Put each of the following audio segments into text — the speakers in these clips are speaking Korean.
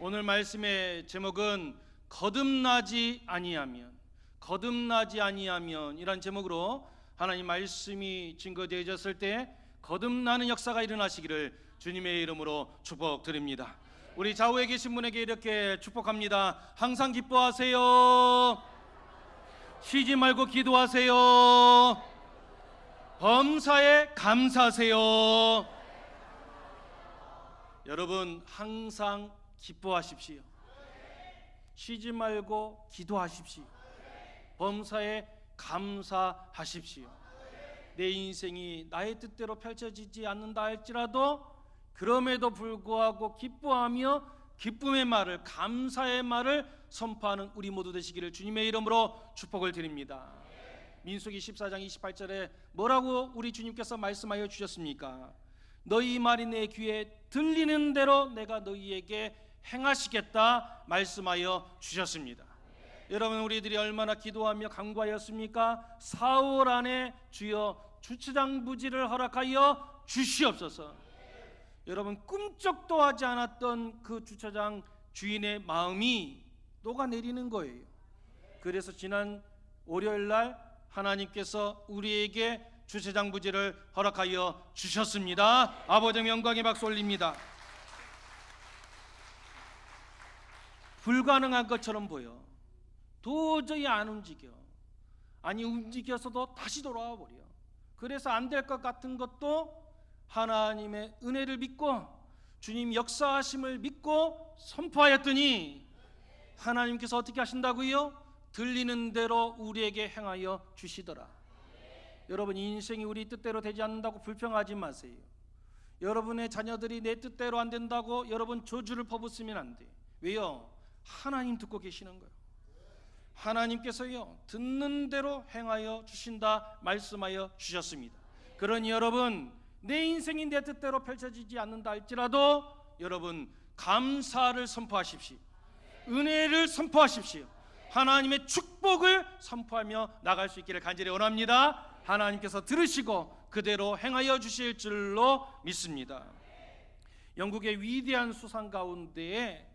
오늘 말씀의 제목은 거듭나지 아니하면 이란 제목으로 하나님 말씀이 증거되어졌을 때 거듭나는 역사가 일어나시기를 주님의 이름으로 축복드립니다. 우리 좌우에 계신 분에게 이렇게 축복합니다. 항상 기뻐하세요. 쉬지 말고 기도하세요. 범사에 감사하세요. 여러분, 항상 기뻐하십시오. 쉬지 말고 기도하십시오. 범사에 감사하십시오. 내 인생이 나의 뜻대로 펼쳐지지 않는다 할지라도 그럼에도 불구하고 기뻐하며 기쁨의 말을, 감사의 말을 선포하는 우리 모두 되시기를 주님의 이름으로 축복을 드립니다. 민수기 14장 28절에 뭐라고 우리 주님께서 말씀하여 주셨습니까? 너희 말이 내 귀에 들리는 대로 내가 너희에게 행하시겠다 말씀하여 주셨습니다. 여러분, 우리들이 얼마나 기도하며 간구하였습니까? 사흘 안에 주여 주차장 부지를 허락하여 주시옵소서. 여러분, 꿈쩍도 하지 않았던 그 주차장 주인의 마음이 녹아내리는 거예요. 그래서 지난 월요일 날 하나님께서 우리에게 주차장 부지를 허락하여 주셨습니다. 아버지 영광의 박수 올립니다. 불가능한 것처럼 보여. 도저히 안 움직여. 아니, 움직여서도 다시 돌아와 버려. 그래서 안 될 것 같은 것도 하나님의 은혜를 믿고 주님 역사하심을 믿고 선포하였더니 하나님께서 어떻게 하신다고요? 들리는 대로 우리에게 행하여 주시더라. 여러분, 인생이 우리 뜻대로 되지 않는다고 불평하지 마세요. 여러분의 자녀들이 내 뜻대로 안 된다고 여러분 저주를 퍼붓으면 안 돼. 왜요? 하나님 듣고 계시는 거예요. 하나님께서요 듣는 대로 행하여 주신다 말씀하여 주셨습니다. 그러니 여러분, 내 인생이 내 뜻대로 펼쳐지지 않는다 할지라도 여러분 감사를 선포하십시오. 은혜를 선포하십시오. 하나님의 축복을 선포하며 나갈 수 있기를 간절히 원합니다. 하나님께서 들으시고 그대로 행하여 주실 줄로 믿습니다. 영국의 위대한 수상 가운데에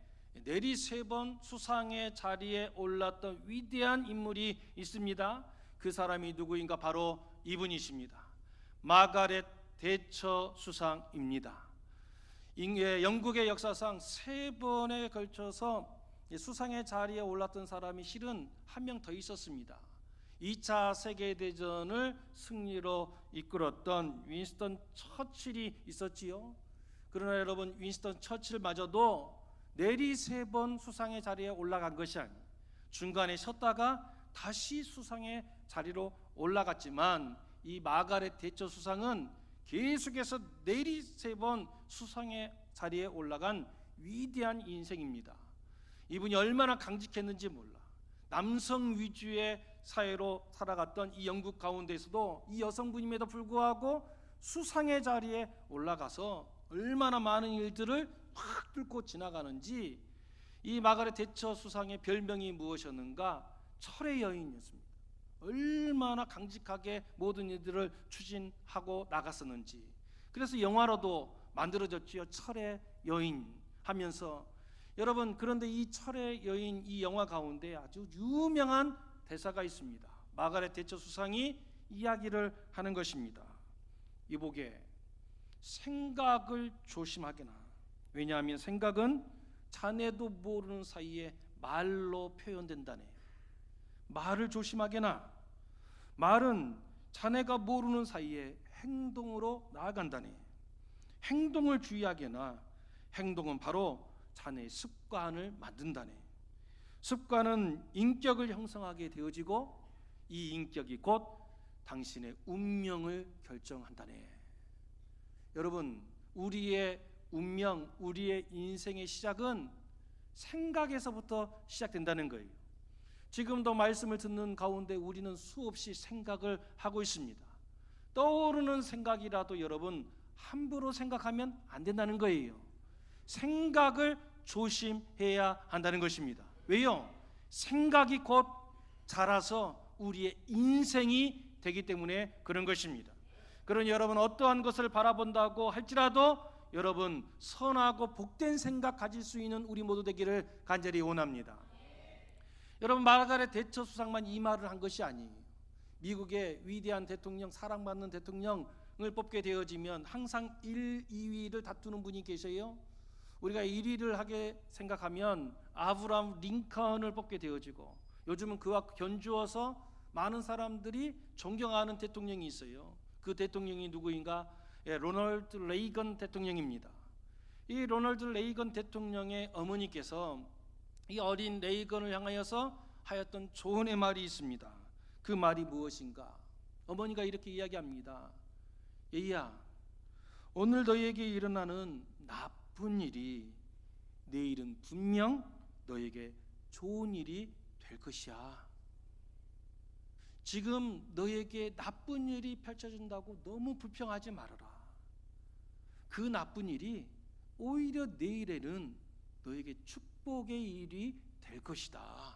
내리 3번 수상의 자리에 올랐던 위대한 인물이 있습니다. 그 사람이 누구인가? 바로 이분이십니다. 마가렛 대처 수상입니다. 영국의 역사상 3번에 걸쳐서 수상의 자리에 올랐던 사람이 실은 한 명 더 있었습니다. 2차 세계대전을 승리로 이끌었던 윈스턴 처칠이 있었지요. 그러나 여러분, 윈스턴 처칠마저도 내리 3번 수상의 자리에 올라간 것이 아니에요. 중간에 쉬었다가 다시 수상의 자리로 올라갔지만 이 마가렛 대처 수상은 계속해서 내리 3번 수상의 자리에 올라간 위대한 인생입니다. 이분이 얼마나 강직했는지 몰라. 남성 위주의 사회로 살아갔던 이 영국 가운데서도 이 여성분임에도 불구하고 수상의 자리에 올라가서 얼마나 많은 일들을 확 뚫고 지나가는지. 이 마가렛 대처 수상의 별명이 무엇이었는가? 철의 여인이었습니다. 얼마나 강직하게 모든 일들을 추진하고 나갔었는지. 그래서 영화로도 만들어졌지요. 철의 여인 하면서. 여러분, 그런데 이 철의 여인, 이 영화 가운데 아주 유명한 대사가 있습니다. 마가렛 대처 수상이 이야기를 하는 것입니다. 이보게, 생각을 조심하게나. 왜냐하면 생각은 자네도 모르는 사이에 말로 표현된다네. 말을 조심하게나. 말은 자네가 모르는 사이에 행동으로 나아간다네. 행동을 주의하게나. 행동은 바로 자네의 습관을 만든다네. 습관은 인격을 형성하게 되어지고 이 인격이 곧 당신의 운명을 결정한다네. 여러분, 우리의 운명, 우리의 인생의 시작은 생각에서부터 시작된다는 거예요. 지금도 말씀을 듣는 가운데 우리는 수없이 생각을 하고 있습니다. 떠오르는 생각이라도 여러분 함부로 생각하면 안 된다는 거예요. 생각을 조심해야 한다는 것입니다. 왜요? 생각이 곧 자라서 우리의 인생이 되기 때문에 그런 것입니다. 그러니 여러분, 어떠한 것을 바라본다고 할지라도 여러분 선하고 복된 생각 가질 수 있는 우리 모두 되기를 간절히 원합니다. 여러분 마가렛 대처 수상만 이 말을 한 것이 아니에요. 미국의 위대한 대통령, 사랑받는 대통령을 뽑게 되어지면 항상 1, 2위를 다투는 분이 계셔요. 우리가 1위를 하게 생각하면 아브라함 링컨을 뽑게 되어지고, 요즘은 그와 견주어서 많은 사람들이 존경하는 대통령이 있어요. 그 대통령이 누구인가? 로널드 레이건 대통령입니다. 이 로널드 레이건 대통령의 어머니께서 이 어린 레이건을 향하여서 하였던 조언의 말이 있습니다. 그 말이 무엇인가? 어머니가 이렇게 이야기합니다. 얘야, 오늘 너희에게 일어나는 나쁜 일이 내일은 분명 너에게 좋은 일이 될 것이야. 지금 너에게 나쁜 일이 펼쳐진다고 너무 불평하지 말아라. 그 나쁜 일이 오히려 내일에는 너에게 축복의 일이 될 것이다.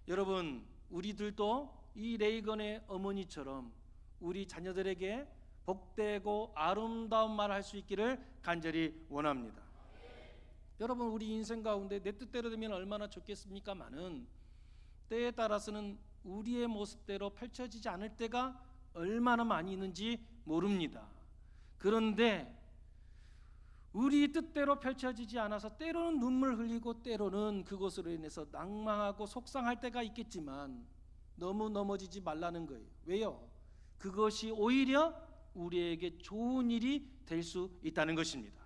여러분, 우리들도 이 레이건의 어머니처럼 우리 자녀들에게 복되고 아름다운 말을 할 수 있기를 간절히 원합니다. 여러분, 우리 인생 가운데 내 뜻대로 되면 얼마나 좋겠습니까마는 때에 따라서는 우리의 모습대로 펼쳐지지 않을 때가 얼마나 많이 있는지 모릅니다. 그런데 우리 뜻대로 펼쳐지지 않아서 때로는 눈물 흘리고 때로는 그것으로 인해서 낭망하고 속상할 때가 있겠지만 너무 넘어지지 말라는 거예요. 왜요? 그것이 오히려 우리에게 좋은 일이 될 수 있다는 것입니다.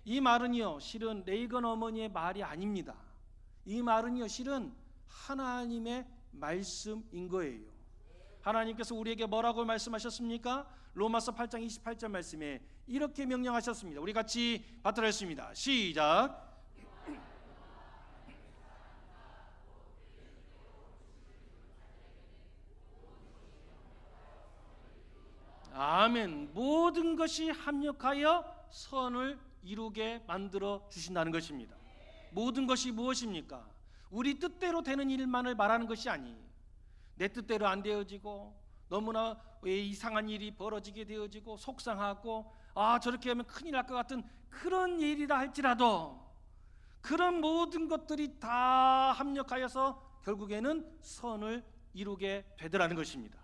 이 말은요, 실은 레이건 어머니의 말이 아닙니다. 이 말은요, 실은 하나님의 말씀인 거예요. 하나님께서 우리에게 뭐라고 말씀하셨습니까? 로마서 8장 28절 말씀에 이렇게 명령하셨습니다. 우리 같이 받들었습니다. 시작. 아멘. 모든 것이 합력하여 선을 이루게 만들어 주신다는 것입니다. 모든 것이 무엇입니까? 우리 뜻대로 되는 일만을 말하는 것이 아니에요. 내 뜻대로 안 되어지고 너무나 이상한 일이 벌어지게 되어지고 속상하고 저렇게 하면 큰일 날 것 같은 그런 일이라 할지라도 그런 모든 것들이 다 합력하여서 결국에는 선을 이루게 되더라는 것입니다.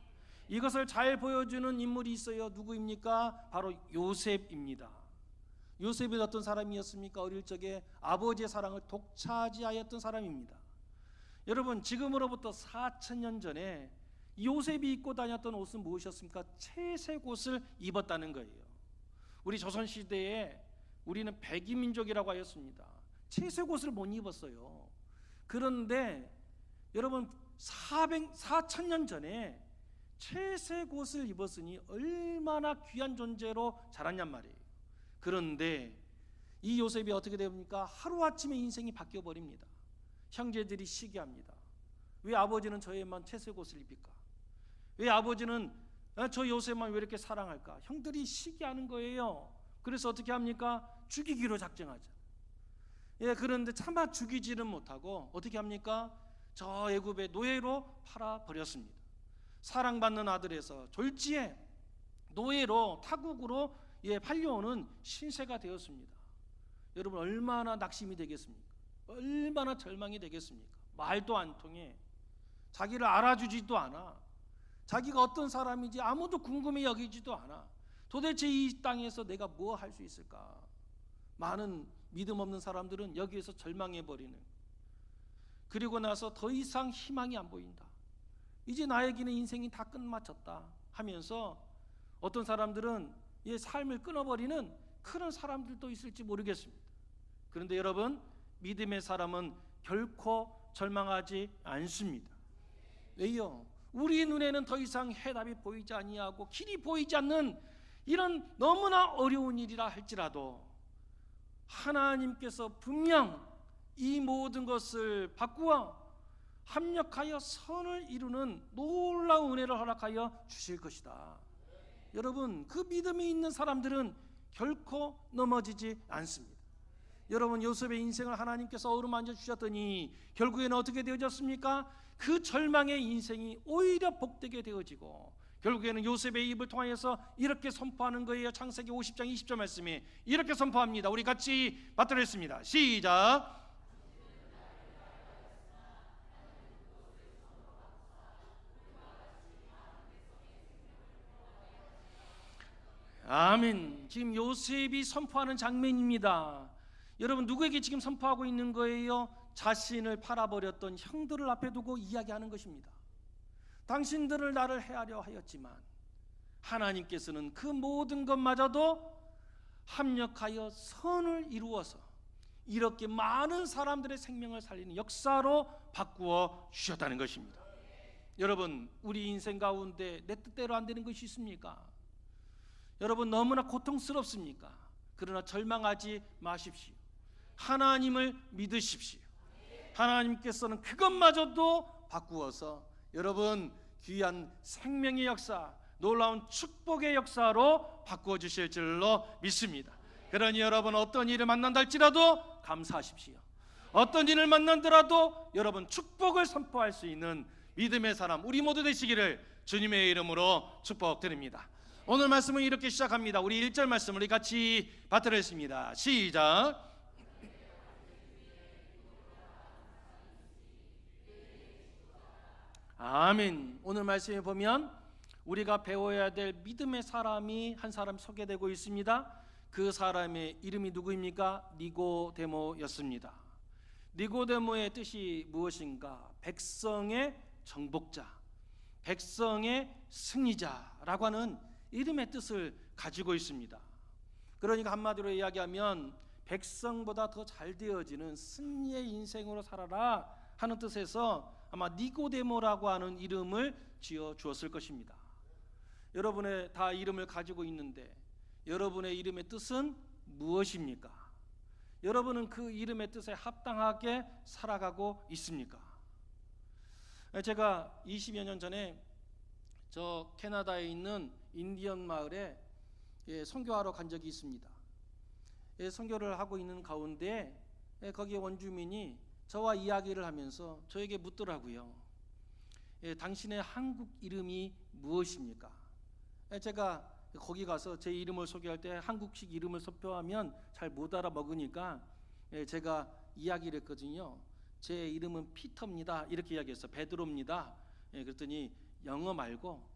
이것을 잘 보여주는 인물이 있어요. 누구입니까? 바로 요셉입니다. 요셉이 어떤 사람이었습니까? 어릴 적에 아버지의 사랑을 독차지하였던 사람입니다. 여러분, 지금으로부터 4,000년 전에 요셉이 입고 다녔던 옷은 무엇이었습니까? 채색 옷을 입었다는 거예요. 우리 조선시대에 우리는 백이민족이라고 하였습니다. 채색 옷을 못 입었어요. 그런데 여러분, 4,000년 전에 채색 옷을 입었으니 얼마나 귀한 존재로 자랐냔 말이에요. 그런데 이 요셉이 어떻게 됩니까? 하루아침에 인생이 바뀌어버립니다. 형제들이 시기합니다. 왜 아버지는 저에만 채색 옷을 입을까? 왜 아버지는 저 요셉만 왜 이렇게 사랑할까? 형들이 시기하는 거예요. 그래서 어떻게 합니까? 죽이기로 작정하죠. 그런데 차마 죽이지는 못하고 어떻게 합니까? 저 애굽의 노예로 팔아버렸습니다. 사랑받는 아들에서 졸지에 노예로 타국으로 팔려오는 신세가 되었습니다. 여러분, 얼마나 낙심이 되겠습니까? 얼마나 절망이 되겠습니까? 말도 안 통해. 자기를 알아주지도 않아. 자기가 어떤 사람인지 아무도 궁금해 여기지도 않아. 도대체 이 땅에서 내가 뭐 할 수 있을까? 많은 믿음 없는 사람들은 여기에서 절망해버리는, 그리고 나서 더 이상 희망이 안 보인다. 이제 나에게는 인생이 다 끝마쳤다 하면서 어떤 사람들은 삶을 끊어버리는 그런 사람들도 있을지 모르겠습니다. 그런데 여러분, 믿음의 사람은 결코 절망하지 않습니다. 왜요? 우리 눈에는 더 이상 해답이 보이지 아니하고 길이 보이지 않는 이런 너무나 어려운 일이라 할지라도 하나님께서 분명 이 모든 것을 바꾸어 합력하여 선을 이루는 놀라운 은혜를 허락하여 주실 것이다. 여러분, 그 믿음이 있는 사람들은 결코 넘어지지 않습니다. 여러분, 요셉의 인생을 하나님께서 어루만져 주셨더니 결국에는 어떻게 되어졌습니까? 그 절망의 인생이 오히려 복되게 되어지고 결국에는 요셉의 입을 통하여서 이렇게 선포하는 거예요. 창세기 50장 20절 말씀이 이렇게 선포합니다. 우리 같이 받들었습니다. 시작. 아멘. 지금 요셉이 선포하는 장면입니다. 여러분, 누구에게 지금 선포하고 있는 거예요? 자신을 팔아버렸던 형들을 앞에 두고 이야기하는 것입니다. 당신들을 나를 해하려 하였지만 하나님께서는 그 모든 것마저도 합력하여 선을 이루어서 이렇게 많은 사람들의 생명을 살리는 역사로 바꾸어 주셨다는 것입니다. 여러분, 우리 인생 가운데 내 뜻대로 안 되는 것이 있습니까? 여러분, 너무나 고통스럽습니까? 그러나 절망하지 마십시오. 하나님을 믿으십시오. 하나님께서는 그것마저도 바꾸어서 여러분 귀한 생명의 역사, 놀라운 축복의 역사로 바꾸어 주실 줄로 믿습니다. 그러니 여러분, 어떤 일을 만난다 할지라도 감사하십시오. 어떤 일을 만난더라도 여러분 축복을 선포할 수 있는 믿음의 사람 우리 모두 되시기를 주님의 이름으로 축복드립니다. 오늘 말씀은 이렇게 시작합니다. 우리 1절 말씀을 우리 같이 받들었습니다. 시작. 아멘. 오늘 말씀에 보면 우리가 배워야 될 믿음의 사람이 한 사람 소개되고 있습니다. 그 사람의 이름이 누구입니까? 니고데모였습니다. 니고데모의 뜻이 무엇인가? 백성의 정복자, 백성의 승리자라고 하는 이름의 뜻을 가지고 있습니다. 그러니까 한마디로 이야기하면 백성보다 더 잘 되어지는 승리의 인생으로 살아라 하는 뜻에서 아마 니고데모라고 하는 이름을 지어 주었을 것입니다. 여러분의 다 이름을 가지고 있는데 여러분의 이름의 뜻은 무엇입니까? 여러분은 그 이름의 뜻에 합당하게 살아가고 있습니까? 제가 20여 년 전에 저 캐나다에 있는 인디언 마을에 선교하러 간 적이 있습니다. 선교를 하고 있는 가운데 거기 원주민이 저와 이야기를 하면서 저에게 묻더라고요. 당신의 한국 이름이 무엇입니까? 제가 거기 가서 제 이름을 소개할 때 한국식 이름을 선포하면 잘 못 알아먹으니까 제가 이야기를 했거든요. 제 이름은 피터입니다. 이렇게 이야기했어요. 베드로입니다. 그랬더니 영어 말고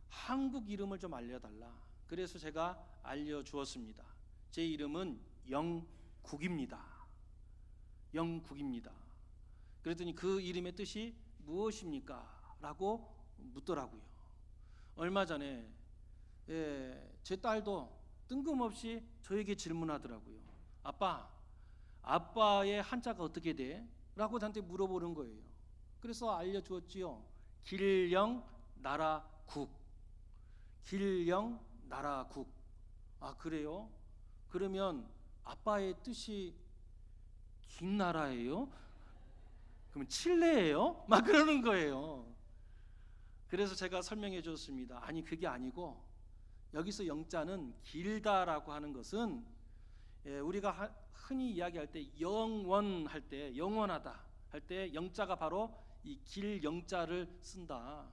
한국 이름을 좀 알려달라. 그래서 제가 알려주었습니다. 제 이름은 영국입니다. 영국입니다. 그랬더니 그 이름의 뜻이 무엇입니까? 라고 묻더라고요. 얼마 전에 제 딸도 뜬금없이 저에게 질문하더라고요. 아빠의 한자가 어떻게 돼? 라고 저한테 물어보는 거예요. 그래서 알려주었지요. 길영나라국. 길영나라국. 아, 그래요? 그러면 아빠의 뜻이 긴 나라예요? 그럼 칠레예요? 막 그러는 거예요. 그래서 제가 설명해 줬습니다. 아니, 그게 아니고 여기서 영자는 길다라고 하는 것은 우리가 흔히 이야기할 때 영원할 때, 영원하다 할 때 영자가 바로 이 길 영자를 쓴다.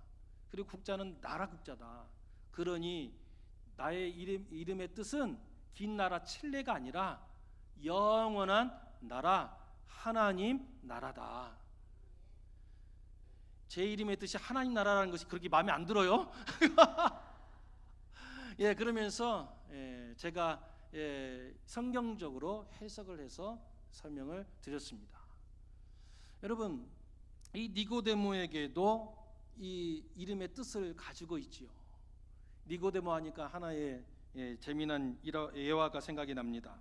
그리고 국자는 나라 국자다. 그러니 나의 이름의 뜻은 긴 나라 칠레가 아니라 영원한 나라, 하나님 나라다. 제 이름의 뜻이 하나님 나라라는 것이 그렇게 마음에 안 들어요? 그러면서 제가 성경적으로 해석을 해서 설명을 드렸습니다. 여러분, 이 니고데모에게도 이 이름의 뜻을 가지고 있지요. 니고데모 하니까 하나의 재미난 예화가 생각이 납니다.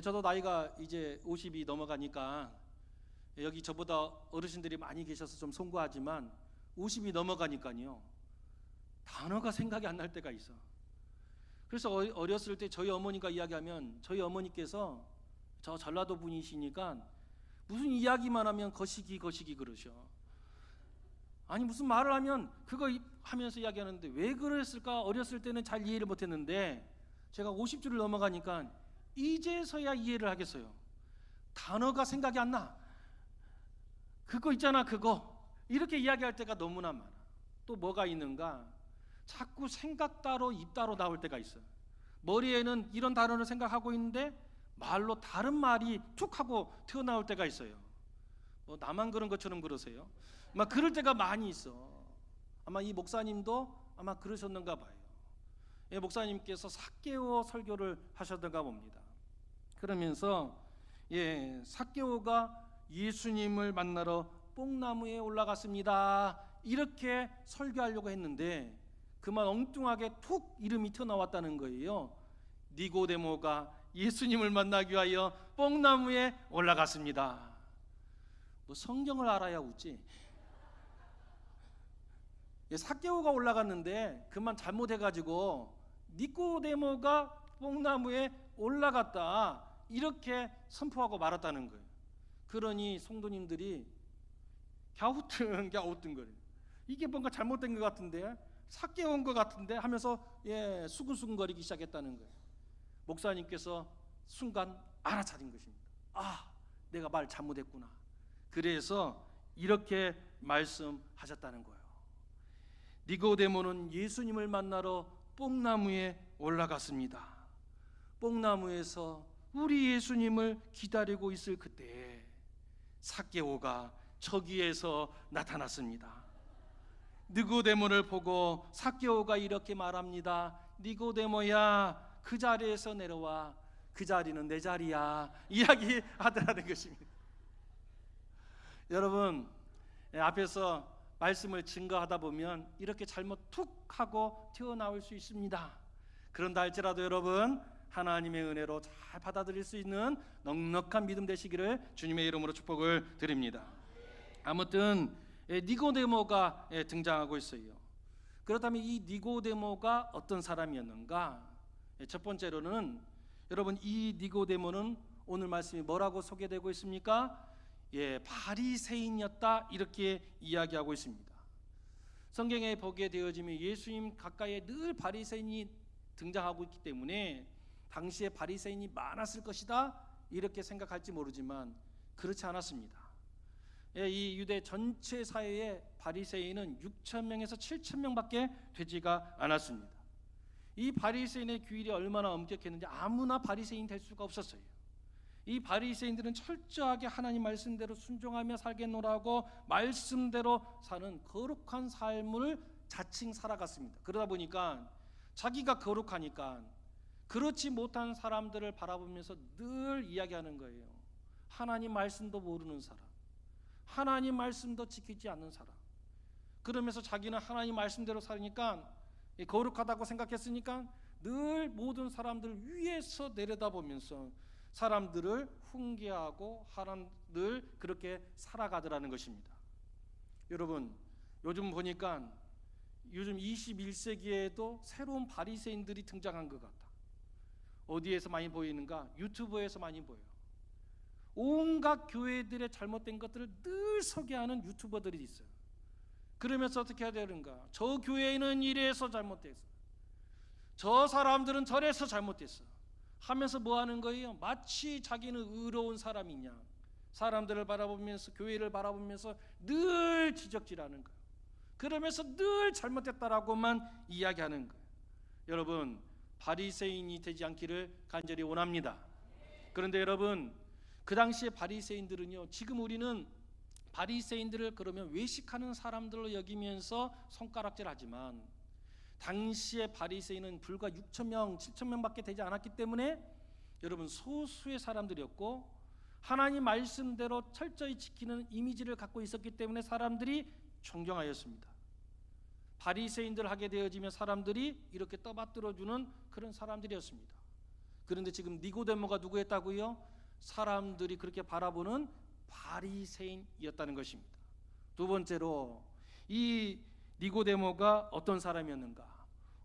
저도 나이가 이제 50이 넘어가니까 여기 저보다 어르신들이 많이 계셔서 좀 송구하지만 50이 넘어가니까요 단어가 생각이 안 날 때가 있어. 그래서 어렸을 때 저희 어머니가 이야기하면 저희 어머니께서 저 전라도 분이시니까 무슨 이야기만 하면 거시기 그러셔. 아니, 무슨 말을 하면 그거 하면서 이야기하는데 왜 그랬을까? 어렸을 때는 잘 이해를 못했는데 제가 50줄을 넘어가니까 이제서야 이해를 하겠어요. 단어가 생각이 안 나. 그거 있잖아, 그거. 이렇게 이야기할 때가 너무나 많아. 또 뭐가 있는가? 자꾸 생각 따로 입 따로 나올 때가 있어요. 머리에는 이런 단어를 생각하고 있는데 말로 다른 말이 툭 하고 튀어나올 때가 있어요. 뭐 나만 그런 것처럼 그러세요? 막 그럴 때가 많이 있어. 아마 이 목사님도 아마 그러셨는가 봐요. 예, 목사님께서 삭개오 설교를 하셨던가 봅니다. 그러면서 삭개오가 예수님을 만나러 뽕나무에 올라갔습니다. 이렇게 설교하려고 했는데 그만 엉뚱하게 툭 이름이 튀어나왔다는 거예요. 니고데모가 예수님을 만나기 위하여 뽕나무에 올라갔습니다. 뭐 성경을 알아야 웃지. 삭개오가 올라갔는데 그만 잘못해가지고 니고데모가 뽕나무에 올라갔다 이렇게 선포하고 말았다는 거예요. 그러니 성도님들이 갸우뚱 거려요. 이게 뭔가 잘못된 것 같은데, 삭개온 것 같은데 하면서 수근수근거리기 시작했다는 거예요. 목사님께서 순간 알아차린 것입니다. 아, 내가 말 잘못했구나. 그래서 이렇게 말씀하셨다는 거예요. 니고데모는 예수님을 만나러 뽕나무에 올라갔습니다. 뽕나무에서 우리 예수님을 기다리고 있을 그때 삭개오가 저기에서 나타났습니다. 니고데모를 보고 삭개오가 이렇게 말합니다. 니고데모야, 그 자리에서 내려와. 그 자리는 내 자리야. 이야기하더라는 것입니다. 여러분, 앞에서 말씀을 증거하다 보면 이렇게 잘못 툭 하고 튀어나올 수 있습니다. 그런다 할지라도 여러분, 하나님의 은혜로 잘 받아들일 수 있는 넉넉한 믿음 되시기를 주님의 이름으로 축복을 드립니다. 아무튼 니고데모가 등장하고 있어요. 그렇다면 이 니고데모가 어떤 사람이었는가? 첫 번째로는 여러분, 이 니고데모는 오늘 말씀이 뭐라고 소개되고 있습니까? 바리새인이었다 이렇게 이야기하고 있습니다. 성경에 보게 되어지면 예수님 가까이에 늘 바리새인이 등장하고 있기 때문에 당시에 바리새인이 많았을 것이다 이렇게 생각할지 모르지만 그렇지 않았습니다. 이 유대 전체 사회의 바리새인은 6,000명에서 7,000명밖에 되지가 않았습니다. 이 바리새인의 규율이 얼마나 엄격했는지 아무나 바리새인 될 수가 없었어요. 이 바리새인들은 철저하게 하나님 말씀대로 순종하며 살겠노라고 말씀대로 사는 거룩한 삶을 자칭 살아갔습니다. 그러다 보니까 자기가 거룩하니까 그렇지 못한 사람들을 바라보면서 늘 이야기하는 거예요. 하나님 말씀도 모르는 사람, 하나님 말씀도 지키지 않는 사람. 그러면서 자기는 하나님 말씀대로 살으니까 거룩하다고 생각했으니까 늘 모든 사람들 위에서 내려다보면서 사람들을 훈계하고 늘 그렇게 살아가더라는 것입니다. 여러분, 요즘 보니까 요즘 21세기에도 새로운 바리새인들이 등장한 것 같아. 어디에서 많이 보이는가? 유튜브에서 많이 보여요. 온갖 교회들의 잘못된 것들을 늘 소개하는 유튜버들이 있어요. 그러면서 어떻게 해야 되는가? 저 교회는 이래서 잘못됐어, 저 사람들은 저래서 잘못됐어 하면서 뭐 하는 거예요? 마치 자기는 의로운 사람이냐, 사람들을 바라보면서, 교회를 바라보면서 늘 지적질하는 거예요. 그러면서 늘 잘못됐다라고만 이야기하는 거예요. 여러분, 바리새인이 되지 않기를 간절히 원합니다. 그런데 여러분, 그 당시에 바리새인들은요, 지금 우리는 바리새인들을 그러면 외식하는 사람들로 여기면서 손가락질하지만 당시에 바리새인은 불과 6,000명, 7,000명밖에 되지 않았기 때문에 여러분, 소수의 사람들이었고 하나님 말씀대로 철저히 지키는 이미지를 갖고 있었기 때문에 사람들이 존경하였습니다. 바리새인들 하게 되어지면 사람들이 이렇게 떠받들어주는 그런 사람들이었습니다. 그런데 지금 니고데모가 누구였다고요? 사람들이 그렇게 바라보는 바리새인이었다는 것입니다. 두 번째로 이 니고데모가 어떤 사람이었는가?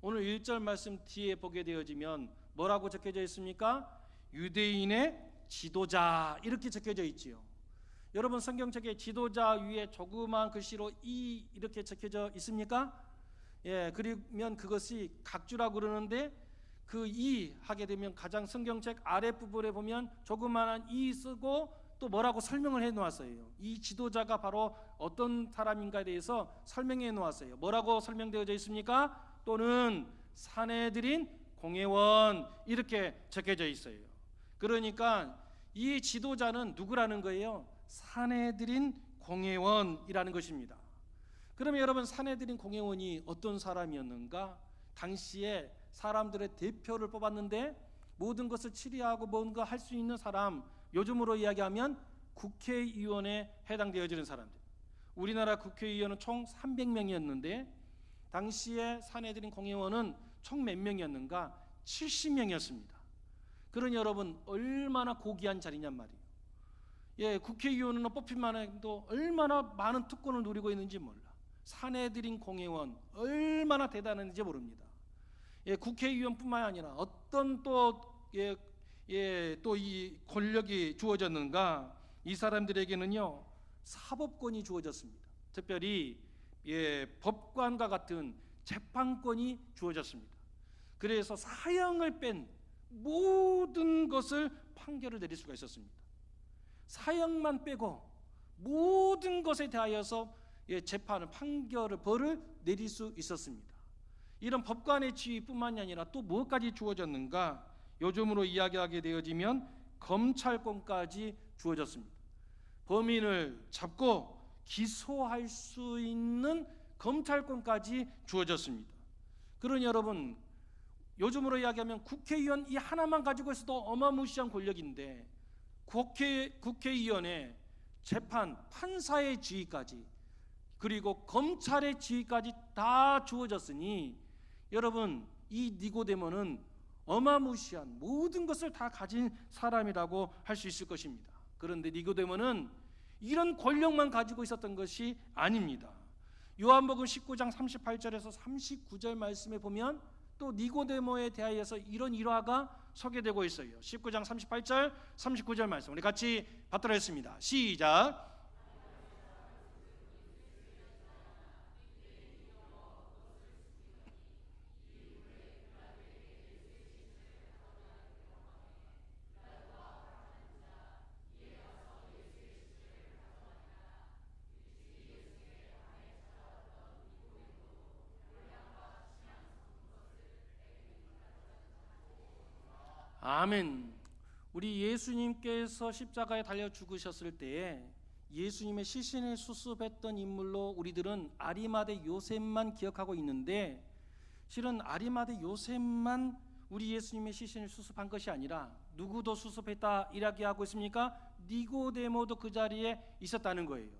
오늘 1절 말씀 뒤에 보게 되어지면 뭐라고 적혀져 있습니까? 유대인의 지도자 이렇게 적혀져 있지요. 여러분, 성경책에 지도자 위에 조그만 글씨로 이렇게 적혀져 있습니까? 그러면 그것이 각주라고 그러는데 그 이 하게 되면 가장 성경책 아랫부분에 보면 조그만한 이 쓰고 또 뭐라고 설명을 해 놓았어요. 이 지도자가 바로 어떤 사람인가에 대해서 설명해 놓았어요. 뭐라고 설명되어져 있습니까? 또는 사내들인 공회원, 이렇게 적혀져 있어요. 그러니까 이 지도자는 누구라는 거예요? 사내들인 공회원이라는 것입니다. 그러면 여러분, 사내들인 공회원이 어떤 사람이었는가? 당시에 사람들의 대표를 뽑았는데 모든 것을 치리하고 뭔가 할 수 있는 사람, 요즘으로 이야기하면 국회의원에 해당되어지는 사람들. 우리나라 국회의원은 총 300명이었는데 당시에 사내들인 공회원은 총 몇 명이었는가? 70명이었습니다. 그러니 여러분, 얼마나 고귀한 자리냔 말이에요. 예, 국회의원은 뽑힐만 해도 얼마나 많은 특권을 누리고 있는지 몰라. 사내들인 공회원 얼마나 대단한지 모릅니다. 예, 국회의원뿐만 아니라 어떤 또 이 권력이 주어졌는가? 이 사람들에게는요, 사법권이 주어졌습니다. 특별히 법관과 같은 재판권이 주어졌습니다. 그래서 사형을 뺀 모든 것을 판결을 내릴 수가 있었습니다. 사형만 빼고 모든 것에 대하여서 재판을, 판결을, 벌을 내릴 수 있었습니다. 이런 법관의 지위뿐만이 아니라 또 무엇까지 주어졌는가? 요즘으로 이야기하게 되어지면 검찰권까지 주어졌습니다. 범인을 잡고 기소할 수 있는 검찰권까지 주어졌습니다. 그러니 여러분, 요즘으로 이야기하면 국회의원 이 하나만 가지고 있어도 어마무시한 권력인데 국회의원의 재판, 판사의 지위까지, 그리고 검찰의 지위까지 다 주어졌으니 여러분, 이 니고데모는 어마무시한 모든 것을 다 가진 사람이라고 할 수 있을 것입니다. 그런데 니고데모는 이런 권력만 가지고 있었던 것이 아닙니다. 요한복음 19장 38절에서 39절 말씀에 보면 또 니고데모에 대하여서 이런 일화가 소개되고 있어요. 19장 38절 39절 말씀 우리 같이 받도록 하겠습니다. 시작. 아멘. 우리 예수님께서 십자가에 달려 죽으셨을 때에 예수님의 시신을 수습했던 인물로 우리들은 아리마대 요셉만 기억하고 있는데, 실은 아리마대 요셉만 우리 예수님의 시신을 수습한 것이 아니라 누구도 수습했다 이야기하고 있습니까? 니고데모도 그 자리에 있었다는 거예요.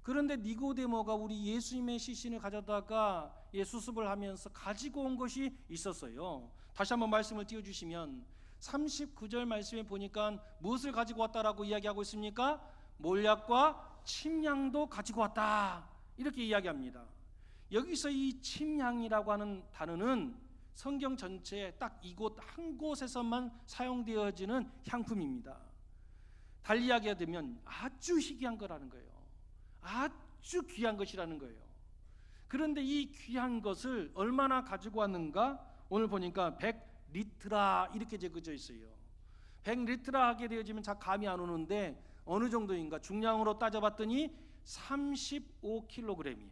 그런데 니고데모가 우리 예수님의 시신을 가져다가 수습을 하면서 가지고 온 것이 있었어요. 다시 한번 말씀을 띄워주시면 39절 말씀에 보니까 무엇을 가지고 왔다라고 이야기하고 있습니까? 몰약과 침향도 가지고 왔다, 이렇게 이야기합니다. 여기서 이 침향이라고 하는 단어는 성경 전체에 딱 이곳 한 곳에서만 사용되어지는 향품입니다. 달리 이야기하면 아주 희귀한 거라는 거예요. 아주 귀한 것이라는 거예요. 그런데 이 귀한 것을 얼마나 가지고 왔는가? 오늘 보니까 100리트라 이렇게 적어져 있어요. 100리트라 하게 되어지면 잘 감이 안 오는데 어느 정도인가? 중량으로 따져봤더니 35kg이에요.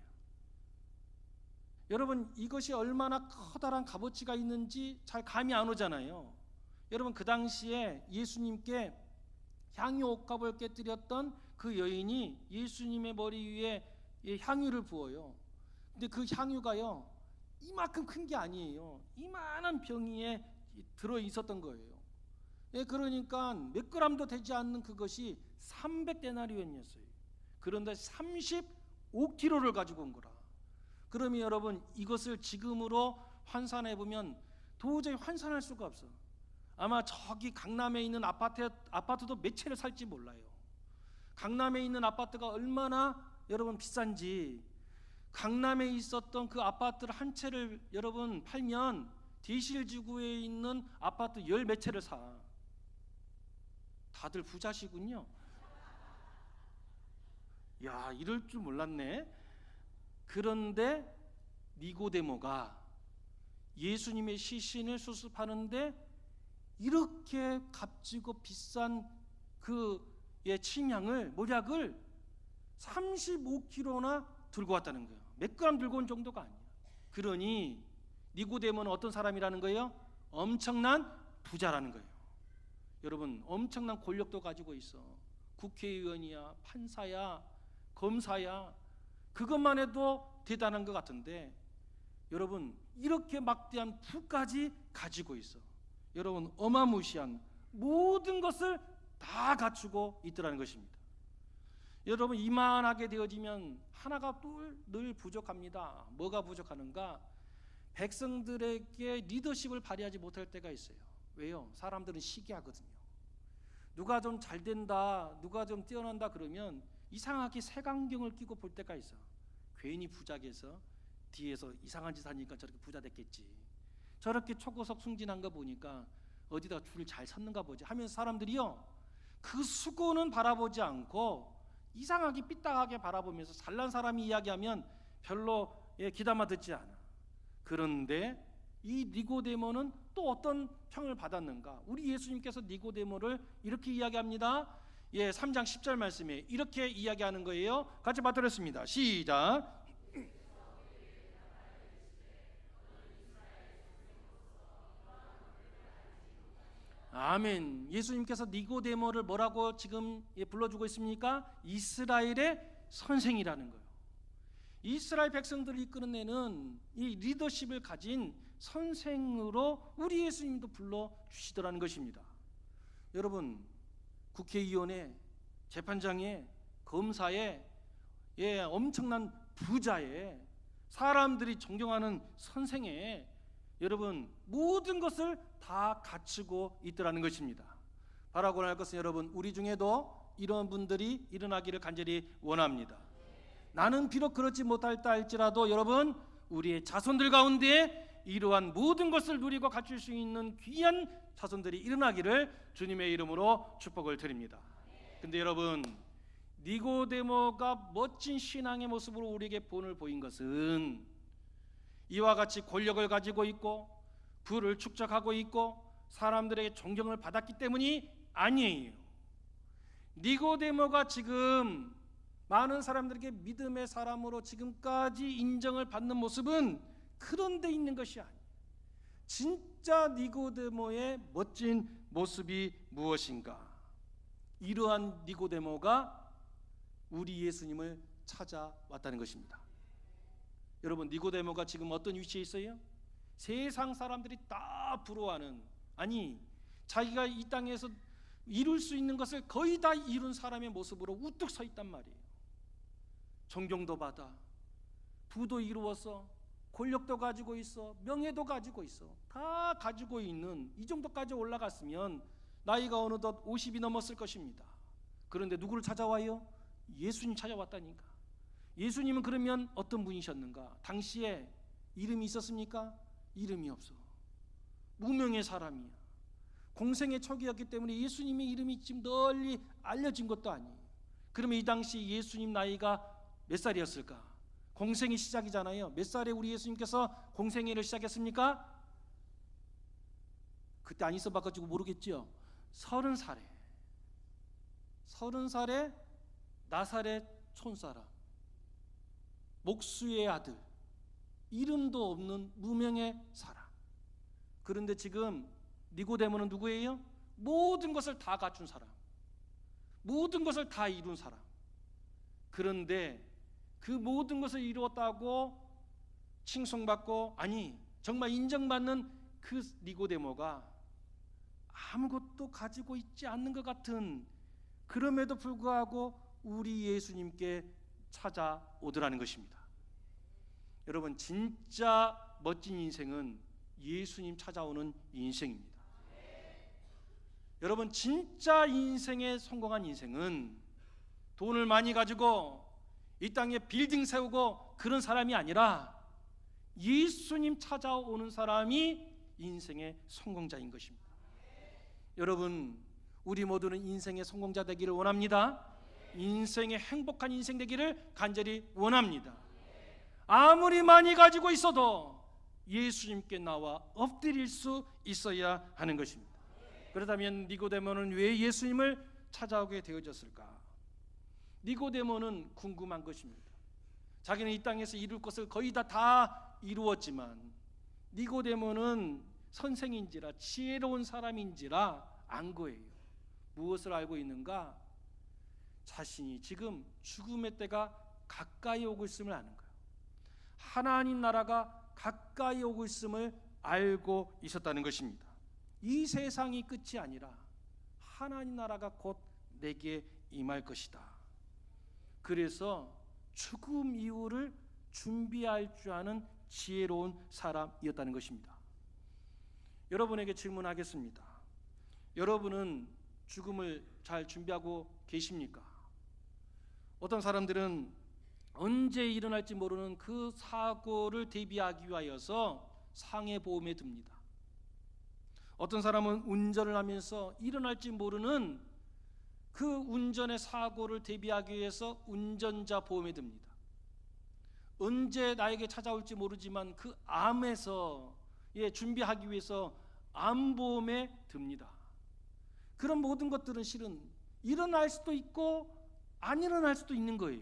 여러분, 이것이 얼마나 커다란 값어치가 있는지 잘 감이 안 오잖아요. 여러분, 그 당시에 예수님께 향유 옥합을 깨뜨렸던 그 여인이 예수님의 머리 위에 향유를 부어요. 근데 그 향유가요, 이만큼 큰 게 아니에요. 이만한 병이에 들어 있었던 거예요. 그러니까 몇 그램도 되지 않는 그것이 300데나리온이었어요. 그런데 35kg를 가지고 온 거라. 그러면 여러분, 이것을 지금으로 환산해 보면 도저히 환산할 수가 없어. 아마 저기 강남에 있는 아파트도 몇 채를 살지 몰라요. 강남에 있는 아파트가 얼마나 여러분 비싼지, 강남에 있었던 그 아파트를 한 채를 여러분 팔면 대실지구에 있는 아파트 열 몇 채를 사. 다들 부자시군요. 야, 이럴 줄 몰랐네. 그런데 니고데모가 예수님의 시신을 수습하는데 이렇게 값지고 비싼 그 침향을 모략을 35kg나 들고 왔다는 거예요. 몇 그램 들고 온 정도가 아니에요. 그러니 니고데모는 어떤 사람이라는 거예요? 엄청난 부자라는 거예요. 여러분, 엄청난 권력도 가지고 있어. 국회의원이야, 판사야, 검사야. 그것만 해도 대단한 것 같은데, 여러분, 이렇게 막대한 부까지 가지고 있어. 여러분, 어마무시한 모든 것을 다 갖추고 있더라는 것입니다. 여러분, 이만하게 되어지면 하나가 늘 부족합니다. 뭐가 부족하는가? 백성들에게 리더십을 발휘하지 못할 때가 있어요. 왜요? 사람들은 시기하거든요. 누가 좀 잘 된다, 누가 좀 뛰어난다 그러면 이상하게 색안경을 끼고 볼 때가 있어. 괜히 부자에서 뒤에서 이상한 짓 하니까 저렇게 부자 됐겠지. 저렇게 초고속 승진한 거 보니까 어디다 줄 잘 섰는가 보지 하면서 사람들이요, 그 수고는 바라보지 않고 이상하게 삐딱하게 바라보면서 잘난 사람이 이야기하면 별로 귀담아 듣지 않아. 그런데 이 니고데모는 또 어떤 평을 받았는가? 우리 예수님께서 니고데모를 이렇게 이야기합니다. 3장 10절 말씀에 이렇게 이야기하는 거예요. 같이 받들었습니다. 시작. 아멘. 예수님께서 니고데모를 뭐라고 지금 불러주고 있습니까? 이스라엘의 선생이라는 거예요. 이스라엘 백성들을 이끌어내는 이 리더십을 가진 선생으로 우리 예수님도 불러주시더라는 것입니다. 여러분, 국회의원에, 재판장에, 검사에, 엄청난 부자에, 사람들이 존경하는 선생에, 여러분, 모든 것을 다 갖추고 있더라는 것입니다. 바라고 할 것은 여러분, 우리 중에도 이런 분들이 일어나기를 간절히 원합니다. 나는 비록 그렇지 못할다 할지라도 여러분, 우리의 자손들 가운데 이러한 모든 것을 누리고 갖출 수 있는 귀한 자손들이 일어나기를 주님의 이름으로 축복을 드립니다. 근데 여러분, 니고데모가 멋진 신앙의 모습으로 우리에게 본을 보인 것은 이와 같이 권력을 가지고 있고 부를 축적하고 있고 사람들에게 존경을 받았기 때문이 아니에요. 니고데모가 지금 많은 사람들에게 믿음의 사람으로 지금까지 인정을 받는 모습은 그런 데 있는 것이 아니에요. 진짜 니고데모의 멋진 모습이 무엇인가? 이러한 니고데모가 우리 예수님을 찾아왔다는 것입니다. 여러분, 니고데모가 지금 어떤 위치에 있어요? 세상 사람들이 다 부러워하는, 아니 자기가 이 땅에서 이룰 수 있는 것을 거의 다 이룬 사람의 모습으로 우뚝 서 있단 말이에요. 존경도 받아, 부도 이루어서, 권력도 가지고 있어, 명예도 가지고 있어, 다 가지고 있는 이 정도까지 올라갔으면 나이가 어느덧 50이 넘었을 것입니다. 그런데 누구를 찾아와요? 예수님 찾아왔다니까. 예수님은 그러면 어떤 분이셨는가? 당시에 이름이 있었습니까? 이름이 없어. 무명의 사람이야. 공생의 척이었기 때문에 예수님의 이름이 지금 널리 알려진 것도 아니에요. 그러면 이 당시 예수님 나이가 몇 살이었을까? 공생이 시작이잖아요. 몇 살에 우리 예수님께서 공생애를 시작했습니까? 그때 안 있어봐가지고 모르겠죠. 30살에 나사렛 촌사람, 목수의 아들, 이름도 없는 무명의 사람. 그런데 지금 니고데모는 누구예요? 모든 것을 다 갖춘 사람, 모든 것을 다 이룬 사람. 그런데 그 모든 것을 이루었다고 칭송받고, 아니 정말 인정받는 그 니고데모가 아무것도 가지고 있지 않는 것 같은, 그럼에도 불구하고 우리 예수님께 찾아오더라는 것입니다. 여러분, 진짜 멋진 인생은 예수님 찾아오는 인생입니다. 여러분, 진짜 인생의 성공한 인생은 돈을 많이 가지고 이 땅에 빌딩 세우고 그런 사람이 아니라 예수님 찾아오는 사람이 인생의 성공자인 것입니다. 여러분, 우리 모두는 인생의 성공자 되기를 원합니다. 인생의 행복한 인생 되기를 간절히 원합니다. 아무리 많이 가지고 있어도 예수님께 나와 엎드릴 수 있어야 하는 것입니다. 그렇다면 니고데모는 왜 예수님을 찾아오게 되어졌을까? 니고데모는 궁금한 것입니다. 자기는 이 땅에서 이룰 것을 거의 다 이루었지만 니고데모는 선생인지라 지혜로운 사람인지라 안 거예요. 무엇을 알고 있는가? 자신이 지금 죽음의 때가 가까이 오고 있음을 아는 거예요. 하나님 나라가 가까이 오고 있음을 알고 있었다는 것입니다. 이 세상이 끝이 아니라 하나님 나라가 곧 내게 임할 것이다. 그래서 죽음 이후를 준비할 줄 아는 지혜로운 사람이었다는 것입니다. 여러분에게 질문하겠습니다. 여러분은 죽음을 잘 준비하고 계십니까? 어떤 사람들은 언제 일어날지 모르는 그 사고를 대비하기 위하여서 상해보험에 듭니다. 어떤 사람은 운전을 하면서 일어날지 모르는 그 운전의 사고를 대비하기 위해서 운전자 보험에 듭니다. 언제 나에게 찾아올지 모르지만 그 암에서 준비하기 위해서 암보험에 듭니다. 그런 모든 것들은 실은 일어날 수도 있고 안 일어날 수도 있는 거예요.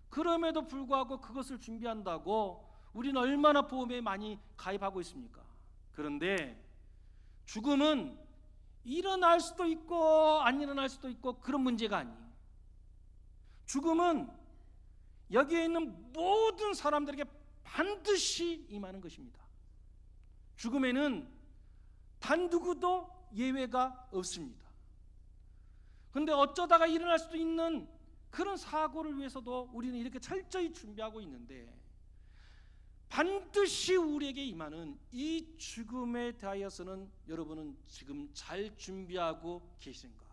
그럼에도 불구하고 그것을 준비한다고 우리는 얼마나 보험에 많이 가입하고 있습니까? 그런데 죽음은 일어날 수도 있고 안 일어날 수도 있고 그런 문제가 아니에요. 죽음은 여기에 있는 모든 사람들에게 반드시 임하는 것입니다. 죽음에는 단 누구도 예외가 없습니다. 그런데 어쩌다가 일어날 수도 있는 그런 사고를 위해서도 우리는 이렇게 철저히 준비하고 있는데 반드시 우리에게 임하는 이 죽음에 대하여서는 여러분은 지금 잘 준비하고 계신가?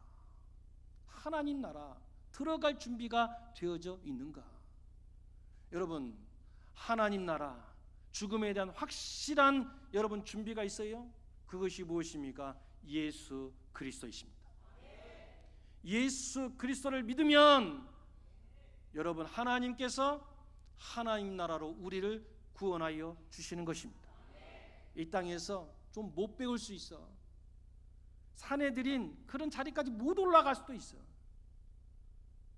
하나님 나라 들어갈 준비가 되어져 있는가? 여러분, 하나님 나라 죽음에 대한 확실한 여러분 준비가 있어요? 그것이 무엇입니까? 예수 그리스도이십니다. 예수 그리스도를 믿으면 여러분 하나님께서 하나님 나라로 우리를 구원하여 주시는 것입니다. 이 땅에서 좀 못 배울 수 있어. 산에 들인 그런 자리까지 못 올라갈 수도 있어.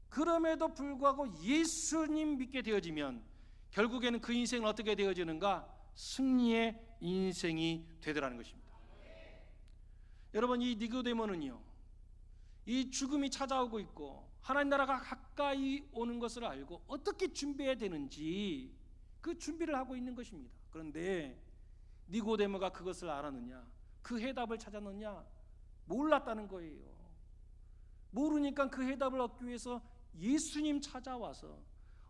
그럼에도 불구하고 예수님 믿게 되어지면 결국에는 그 인생은 어떻게 되어지는가? 승리의 인생이 되더라는 것입니다. 여러분, 이 니고데모는요, 이 죽음이 찾아오고 있고 하나님 나라가 가까이 오는 것을 알고 어떻게 준비해야 되는지 그 준비를 하고 있는 것입니다. 그런데 니고데모가 그것을 알았느냐? 그 해답을 찾았느냐? 몰랐다는 거예요. 모르니까 그 해답을 얻기 위해서 예수님 찾아와서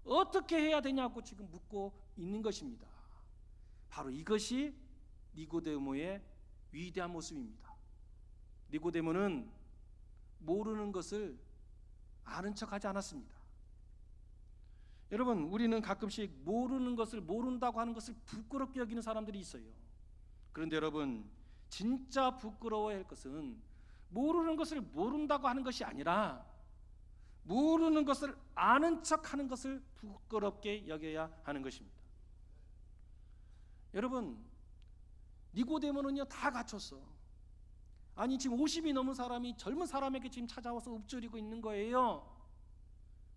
어떻게 해야 되냐고 지금 묻고 있는 것입니다. 바로 이것이 니고데모의 위대한 모습입니다. 니고데모는 모르는 것을 아는 척하지 않았습니다. 여러분, 우리는 가끔씩 모르는 것을 모른다고 하는 것을 부끄럽게 여기는 사람들이 있어요. 그런데 여러분, 진짜 부끄러워야 할 것은 모르는 것을 모른다고 하는 것이 아니라 모르는 것을 아는 척하는 것을 부끄럽게 여겨야 하는 것입니다. 여러분, 니고데모는요 다 갖췄어. 아니 지금 50이 넘은 사람이 젊은 사람에게 지금 찾아와서 읊조리고 있는 거예요.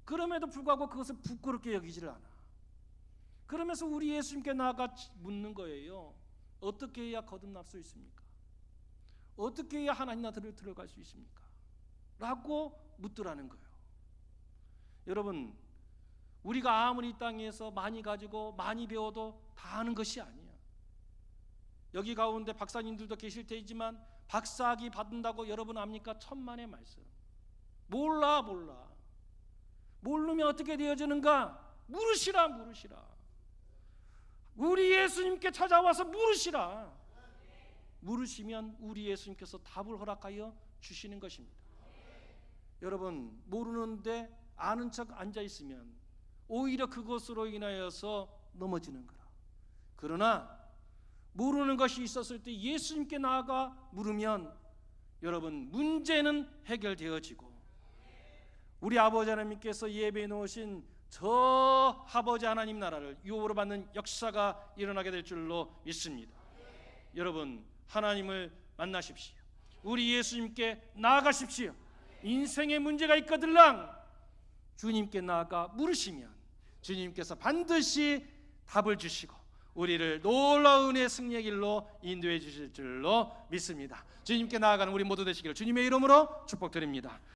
그럼에도 불구하고 그것을 부끄럽게 여기지를 않아. 그러면서 우리 예수님께 나아가 묻는 거예요. 어떻게 해야 거듭날 수 있습니까? 어떻게 해야 하나님 나라를 들어갈 수 있습니까? 라고 묻더라는 거예요. 여러분, 우리가 아무리 이 땅에서 많이 가지고 많이 배워도 다 아는 것이 아니야. 여기 가운데 박사님들도 계실 테지만 박사학위 받는다고 여러분 압니까? 천만의 말씀. 몰라. 모르면 어떻게 되어지는가? 물으시라. 우리 예수님께 찾아와서 물으시라. 물으시면 우리 예수님께서 답을 허락하여 주시는 것입니다. 여러분, 모르는데 아는 척 앉아 있으면 오히려 그것으로 인하여서 넘어지는 거라. 그러나 모르는 것이 있었을 때 예수님께 나아가 물으면 여러분 문제는 해결되어지고 우리 아버지 하나님께서 예배해 놓으신 저 아버지 하나님 나라를 유업으로 받는 역사가 일어나게 될 줄로 믿습니다. 여러분, 하나님을 만나십시오. 우리 예수님께 나아가십시오. 인생에 문제가 있거들랑 주님께 나아가 물으시면 주님께서 반드시 답을 주시고 우리를 놀라운 은혜의 승리의 길로 인도해 주실 줄로 믿습니다. 주님께 나아가는 우리 모두 되시기를 주님의 이름으로 축복드립니다.